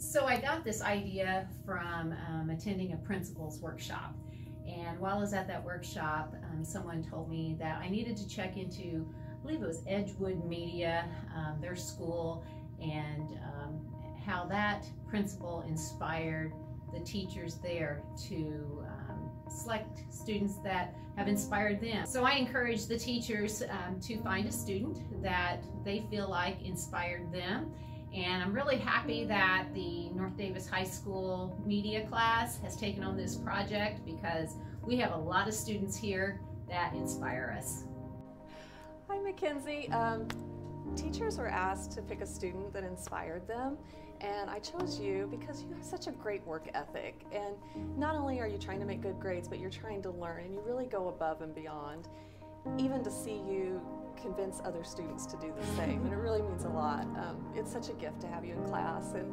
So I got this idea from attending a principal's workshop. And while I was at that workshop, someone told me that I needed to check into, I believe it was Edgewood Media, their school, and how that principal inspired the teachers there to select students that have inspired them. So I encourage the teachers to find a student that they feel like inspired them. And I'm really happy that the North Davis High School media class has taken on this project, because we have a lot of students here that inspire us. Hi, Mackenzie. Teachers were asked to pick a student that inspired them, and I chose you because you have such a great work ethic. And not only are you trying to make good grades, but you're trying to learn, and you really go above and beyond, even to see you convince other students to do the same, and it really means a lot. It's such a gift to have you in class, and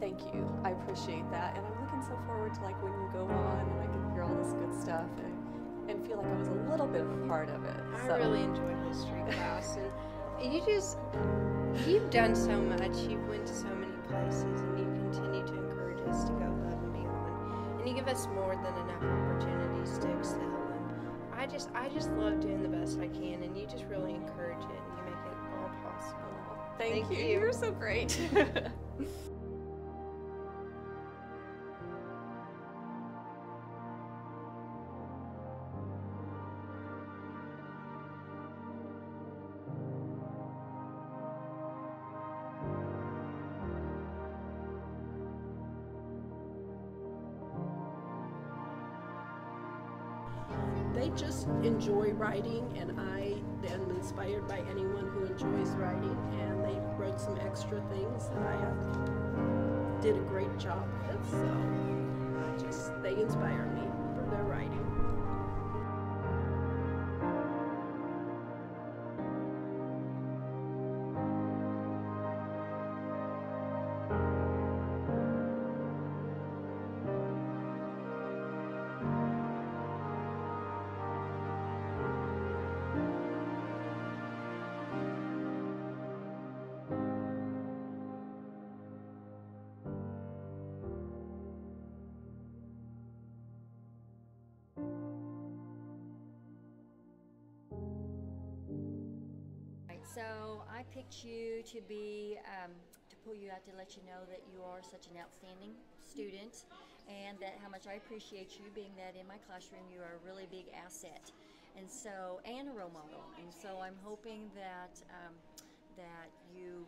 thank you. I appreciate that, and I'm looking so forward to like when you go on and I can hear all this good stuff and feel like I was a little bit of a part of it. I really enjoyed history class, and you've done so much. You've went to so many places, and you continue to encourage us to go above and beyond, and you give us more than enough opportunities to excel. I just love doing the best I can, and you just really encourage it, and you make it all possible. Thank you. You're so great. They just enjoy writing, and I am inspired by anyone who enjoys writing, and they wrote some extra things that I did a great job with, so they inspire me for their writing. So I picked you to be, to pull you out to let you know that you are such an outstanding student, and that how much I appreciate you, being that in my classroom you are a really big asset, and a role model. And so I'm hoping that that you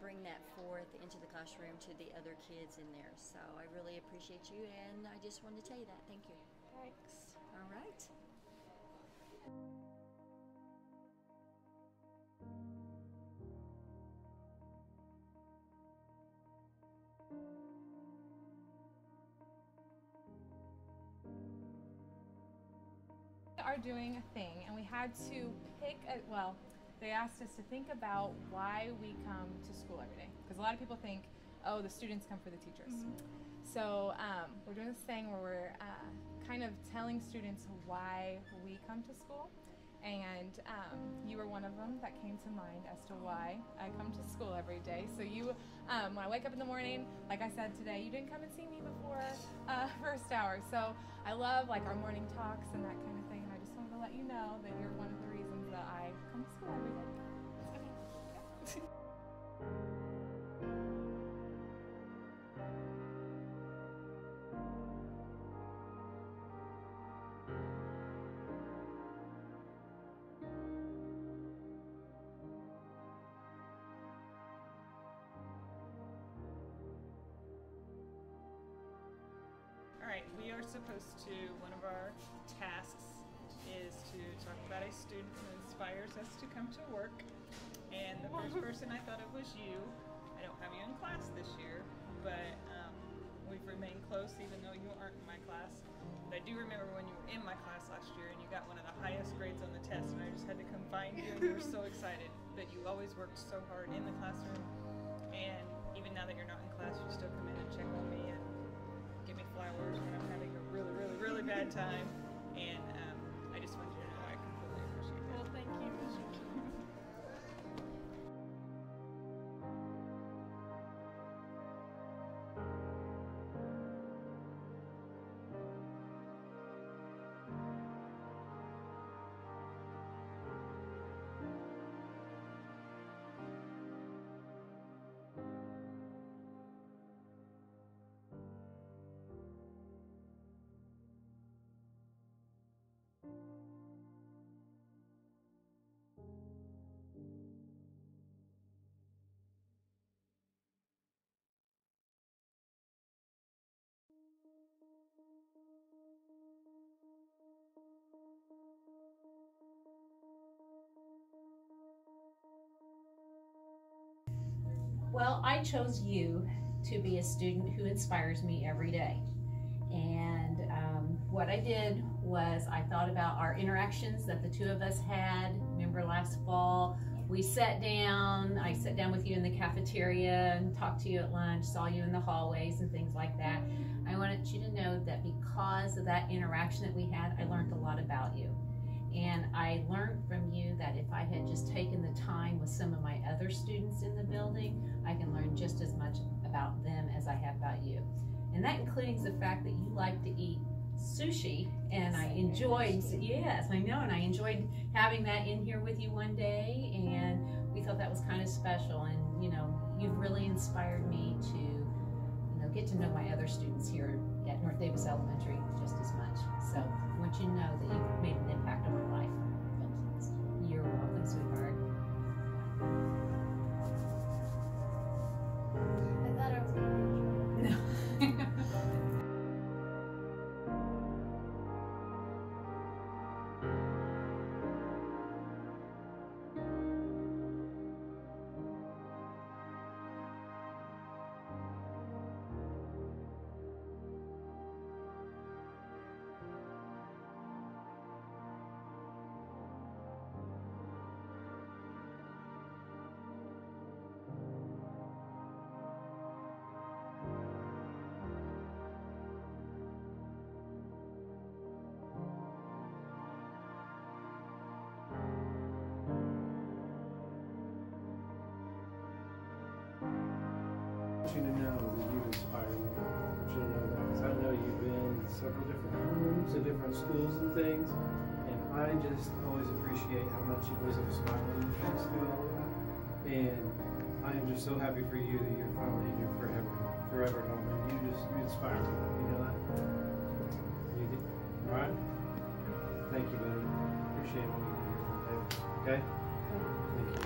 bring that forth into the classroom to the other kids in there. So I really appreciate you, and I just wanted to tell you that. Thank you. Thanks. All right. Are doing a thing, and we had to pick they asked us to think about why we come to school every day, because a lot of people think, oh, the students come for the teachers. So we're doing this thing where we're kind of telling students why we come to school, and you were one of them that came to mind as to why I come to school every day. So you, when I wake up in the morning, like I said today, you didn't come and see me before first hour. So I love like our morning talks and that kind of thing, and I just wanted to let you know that you're one of the reasons that I come to school every day. Okay. Alright, we are supposed to, one of our tasks is to talk about a student who inspires us to come to work. And the first person I thought of was you. I don't have you in class this year, but we've remained close even though you aren't in my class. But I do remember when you were in my class last year and you got one of the highest grades on the test, and I just had to come find you, and you were so excited. But you always worked so hard in the classroom, and even now that you're not in class, you still come in and check on me and give me flowers when I'm having a really, really, really bad time. And I just want you to know I completely appreciate that. Well, thank you. Well, I chose you to be a student who inspires me every day. And what I did was I thought about our interactions that the two of us had. Remember last fall, we sat down, I sat down with you in the cafeteria and talked to you at lunch, saw you in the hallways and things like that. I wanted you to know that because of that interaction that we had, I learned a lot about you. And I learned from you that if I had just taken the time with some of my other students in the building, I can learn just as much about them as I have about you. And that includes the fact that you like to eat sushi, and I enjoyed, yes, I know, and I enjoyed having that in here with you one day, and we thought that was kind of special. And you know, you've really inspired me to, you know, get to know my other students here at North Davis Elementary just as much. So I want you to know that you've made an impact on my life. You're welcome, sweetheart. I thought I was going to enjoy it. I want you to know that you inspire me. I want you to know that because I know you've been in several different homes and different schools and things, and I just always appreciate how much you always have a smile on your face through all of that. And I am just so happy for you that you're finally in your forever home, and you inspire me. You know that? You do. All right? Thank you, buddy. Appreciate all you do here on Davis. Okay? Thank you.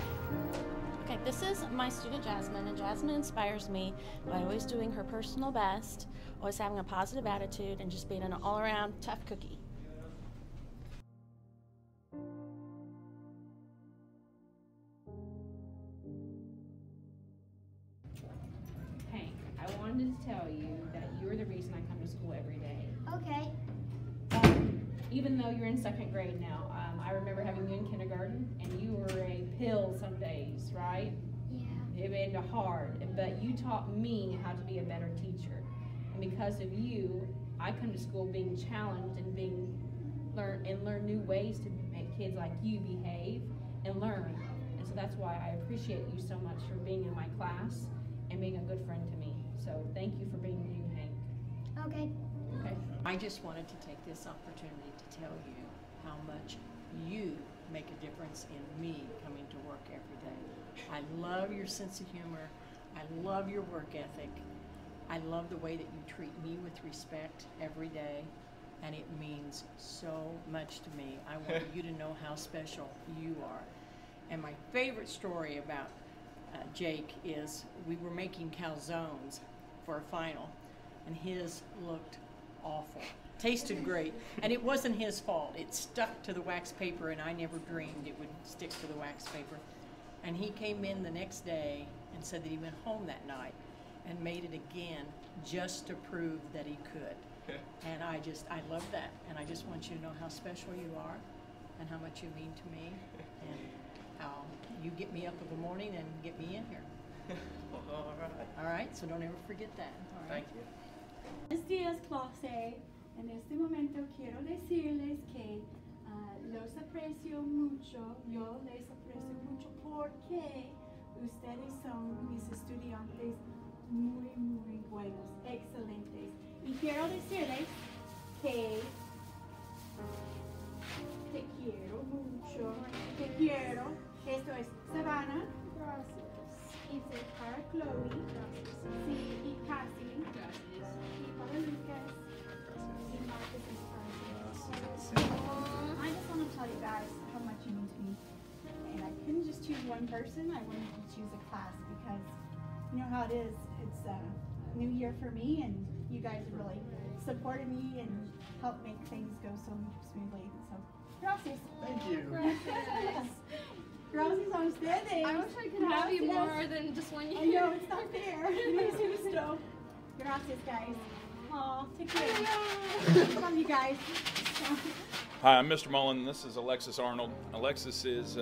Okay, this is my student Jasmine, and Jasmine inspires me by always doing her personal best, always having a positive attitude, and just being an all-around tough cookie. Hank, I wanted to tell you that you're the reason I come to school every day. Okay. Even though you're in second grade now, I remember having you in kindergarten, and you were a pill some days, right? Yeah. It made it hard, but you taught me how to be a better teacher. And because of you, I come to school being challenged and learn new ways to make kids like you behave and learn. And so that's why I appreciate you so much for being in my class and being a good friend to me. So thank you for being you, Hank. Okay. Okay. I just wanted to take this opportunity to tell you how much you make a difference in me coming to work every day. I love your sense of humor. I love your work ethic. I love the way that you treat me with respect every day, and it means so much to me. I want you to know how special you are. And my favorite story about Jake is we were making calzones for a final, and his looked awful. Tasted great, and it wasn't his fault. It stuck to the wax paper, and I never dreamed it would stick to the wax paper. And he came in the next day and said that he went home that night and made it again just to prove that he could. And I love that, and I just want you to know how special you are and how much you mean to me, and how you get me up in the morning and get me in here. All right, so don't ever forget that. All right? Thank you. Buenos días, clase. En este momento quiero decirles que los aprecio mucho. Yo les aprecio mucho porque ustedes son mis estudiantes muy, muy buenos, excelentes. Y quiero decirles que te quiero mucho. Te quiero. Esto es Savannah. Gracias. Y para Chloe. Gracias. Sí, y Cassie. Gracias. Y para Lucas. I just want to tell you guys how much you mean to me. And I couldn't just choose one person, I wanted to choose a class because you know how it is. It's a new year for me, and you guys have really supported me and helped make things go so smoothly. So, gracias. Thank you. Gracias a ustedes. I wish I could have you more than just 1 year. I know, it's not fair. Es justo. Gracias, guys. Aw, take care. Love you guys. Hi, I'm Mr. Mullen. This is Alexis Arnold. Alexis is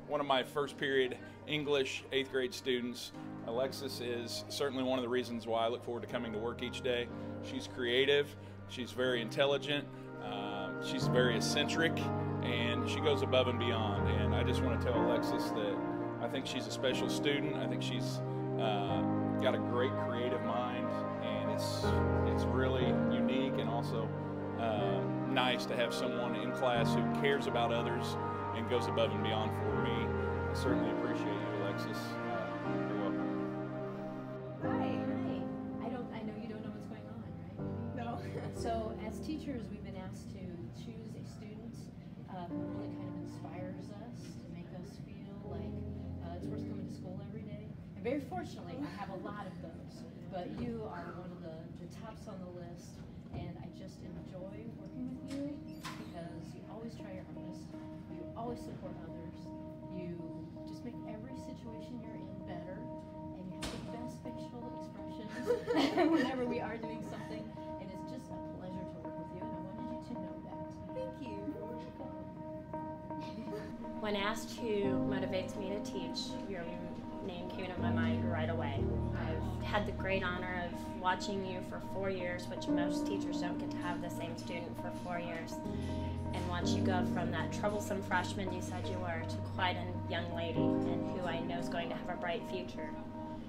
one of my first period English 8th grade students. Alexis is certainly one of the reasons why I look forward to coming to work each day. She's creative, she's very intelligent, she's very eccentric, and she goes above and beyond. And I just want to tell Alexis that I think she's a special student. I think she's got a great creative mind, and it's really unique and also nice to have someone in class who cares about others and goes above and beyond for me. I certainly appreciate you, Alexis. You're welcome. Hi. I know you don't know what's going on, right? No. So as teachers, we've been asked to choose a student who really kind of inspires us, to make us feel like it's worth coming to school every day. And very fortunately, I have a lot of those, but you are one of the tops on the list. And I just enjoy working with you because you always try your hardest, you always support others, you just make every situation you're in better, and you have the best facial expressions whenever we are doing something, and it's just a pleasure to work with you, and I wanted you to know that. Thank you. When asked who motivates me to teach, your name came to my mind right away. I've had the great honor of watching you for 4 years, which most teachers don't get to have the same student for 4 years, and watch you go from that troublesome freshman you said you were to quite a young lady and who I know is going to have a bright future,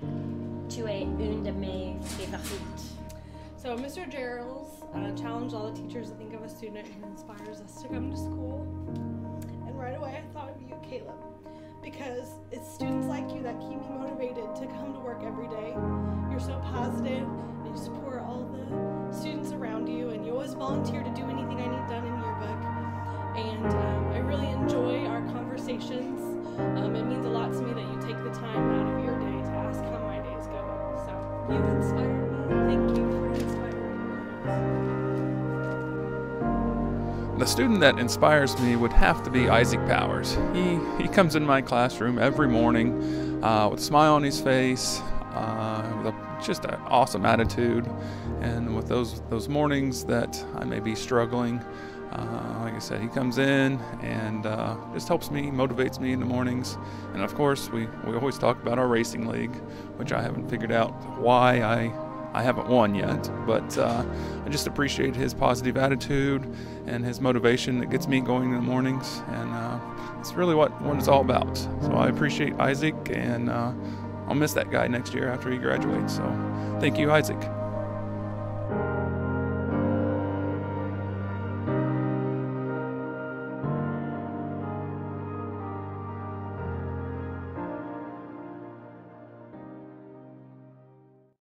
to une de mes favorites. So Mr. Gerald's challenged all the teachers to think of a student who inspires us to come to school. And right away I thought of you, Caleb, because it's students like you that keep me motivated to come to work every day. You're so positive, and you support all the students around you, and you always volunteer to do anything I need done in yearbook. And I really enjoy our conversations. It means a lot to me that you take the time out of your day to ask how my day is going. So you inspire me. Thank you for inspiring me. The student that inspires me would have to be Isaac Powers. He comes in my classroom every morning with a smile on his face, with just an awesome attitude, and with those mornings that I may be struggling, like I said, he comes in and just helps me, motivates me in the mornings. And of course, we always talk about our racing league, which I haven't figured out why I haven't won yet, but I just appreciate his positive attitude and his motivation that gets me going in the mornings, and it's really what it's all about. So I appreciate Isaac, and I'll miss that guy next year after he graduates. So thank you, Isaac.